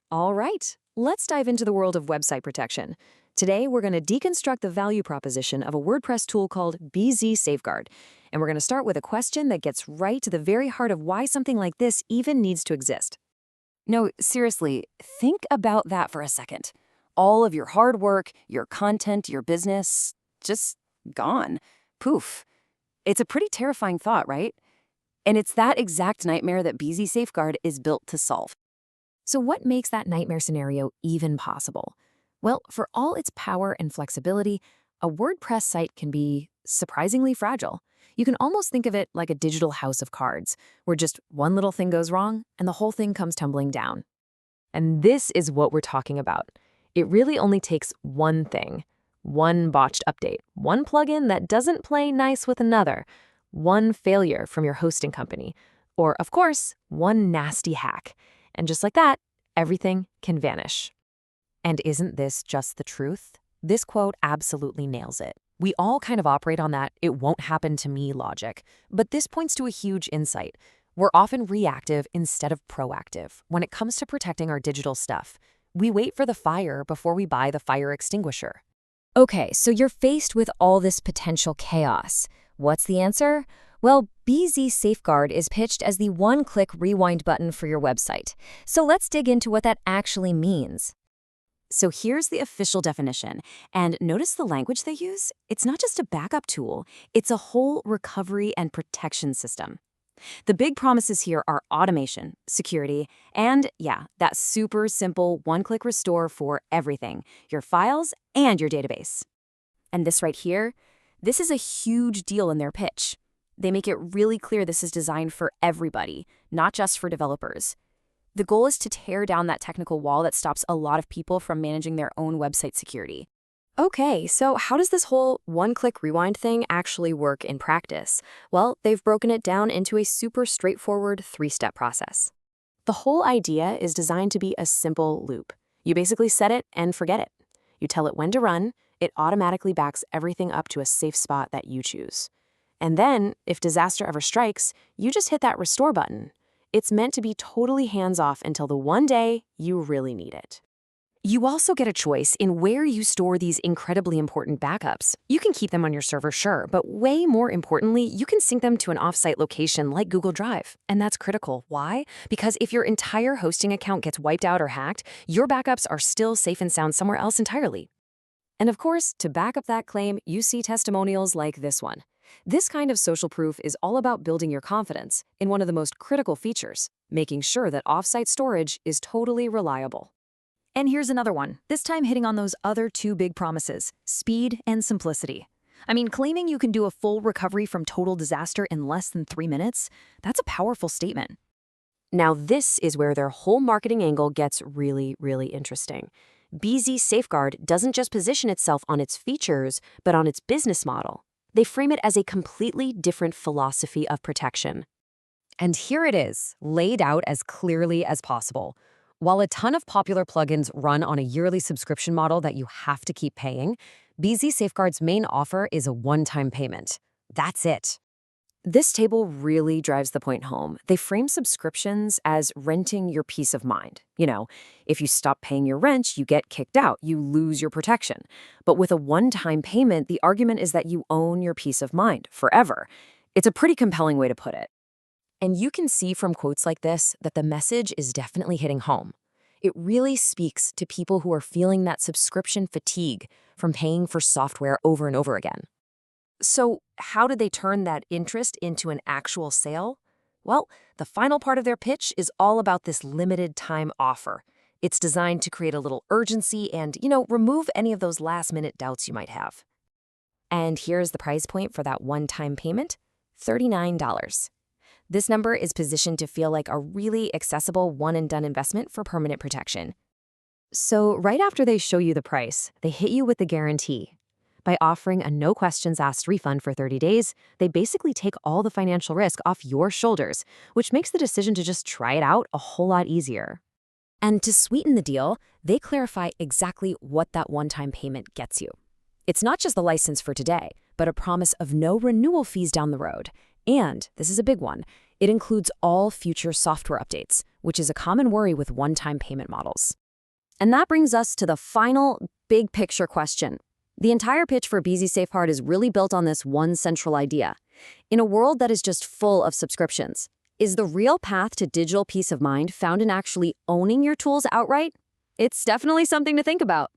All right, let's dive into the world of website protection. Today, we're going to deconstruct the value proposition of a WordPress tool called BZ Safeguard. And we're going to start with a question that gets right to the very heart of why something like this even needs to exist. No, seriously, think about that for a second. All of your hard work, your content, your business, just gone. Poof. It's a pretty terrifying thought, right? And it's that exact nightmare that BZ Safeguard is built to solve. So what makes that nightmare scenario even possible? Well, for all its power and flexibility, a WordPress site can be surprisingly fragile. You can almost think of it like a digital house of cards, where just one little thing goes wrong and the whole thing comes tumbling down. And this is what we're talking about. It really only takes one thing, one botched update, one plugin that doesn't play nice with another, one failure from your hosting company, or, of course, one nasty hack. And just like that, everything can vanish. And isn't this just the truth? This quote absolutely nails it. We all kind of operate on that "it won't happen to me" logic. But this points to a huge insight. We're often reactive instead of proactive when it comes to protecting our digital stuff. We wait for the fire before we buy the fire extinguisher. Okay, so you're faced with all this potential chaos. What's the answer? Well, BZ Safeguard is pitched as the one-click rewind button for your website. So let's dig into what that actually means. So here's the official definition. And notice the language they use? It's not just a backup tool, it's a whole recovery and protection system. The big promises here are automation, security, and that super simple one-click restore for everything, your files and your database. And this right here, this is a huge deal in their pitch. They make it really clear this is designed for everybody, not just for developers. The goal is to tear down that technical wall that stops a lot of people from managing their own website security. Okay, so how does this whole one-click rewind thing actually work in practice? Well, they've broken it down into a super straightforward three-step process. The whole idea is designed to be a simple loop. You basically set it and forget it. You tell it when to run, it automatically backs everything up to a safe spot that you choose. And then, if disaster ever strikes, you just hit that restore button. It's meant to be totally hands-off until the one day you really need it. You also get a choice in where you store these incredibly important backups. You can keep them on your server, sure, but way more importantly, you can sync them to an off-site location like Google Drive. And that's critical. Why? Because if your entire hosting account gets wiped out or hacked, your backups are still safe and sound somewhere else entirely. And of course, to back up that claim, you see testimonials like this one. This kind of social proof is all about building your confidence in one of the most critical features, making sure that off-site storage is totally reliable. And here's another one, this time hitting on those other two big promises, speed and simplicity. I mean, claiming you can do a full recovery from total disaster in less than 3 minutes, that's a powerful statement. Now, this is where their whole marketing angle gets really, really interesting. BZ Safeguard doesn't just position itself on its features, but on its business model. They frame it as a completely different philosophy of protection. And here it is, laid out as clearly as possible. While a ton of popular plugins run on a yearly subscription model that you have to keep paying, BZ Safeguard's main offer is a one-time payment. That's it. This table really drives the point home. They frame subscriptions as renting your peace of mind. If you stop paying your rent, you get kicked out, you lose your protection. But with a one-time payment, the argument is that you own your peace of mind forever. It's a pretty compelling way to put it. And you can see from quotes like this that the message is definitely hitting home. It really speaks to people who are feeling that subscription fatigue from paying for software over and over again. So how did they turn that interest into an actual sale? Well, the final part of their pitch is all about this limited time offer. It's designed to create a little urgency and, remove any of those last-minute doubts you might have. And here's the price point for that one-time payment, $39. This number is positioned to feel like a really accessible one-and-done investment for permanent protection. So right after they show you the price, they hit you with the guarantee. By offering a no-questions-asked refund for 30 days, they basically take all the financial risk off your shoulders, which makes the decision to just try it out a whole lot easier. And to sweeten the deal, they clarify exactly what that one-time payment gets you. It's not just the license for today, but a promise of no renewal fees down the road. And, this is a big one, it includes all future software updates, which is a common worry with one-time payment models. And that brings us to the final big picture question. The entire pitch for BZ Safeguard is really built on this one central idea. In a world that is just full of subscriptions, is the real path to digital peace of mind found in actually owning your tools outright? It's definitely something to think about.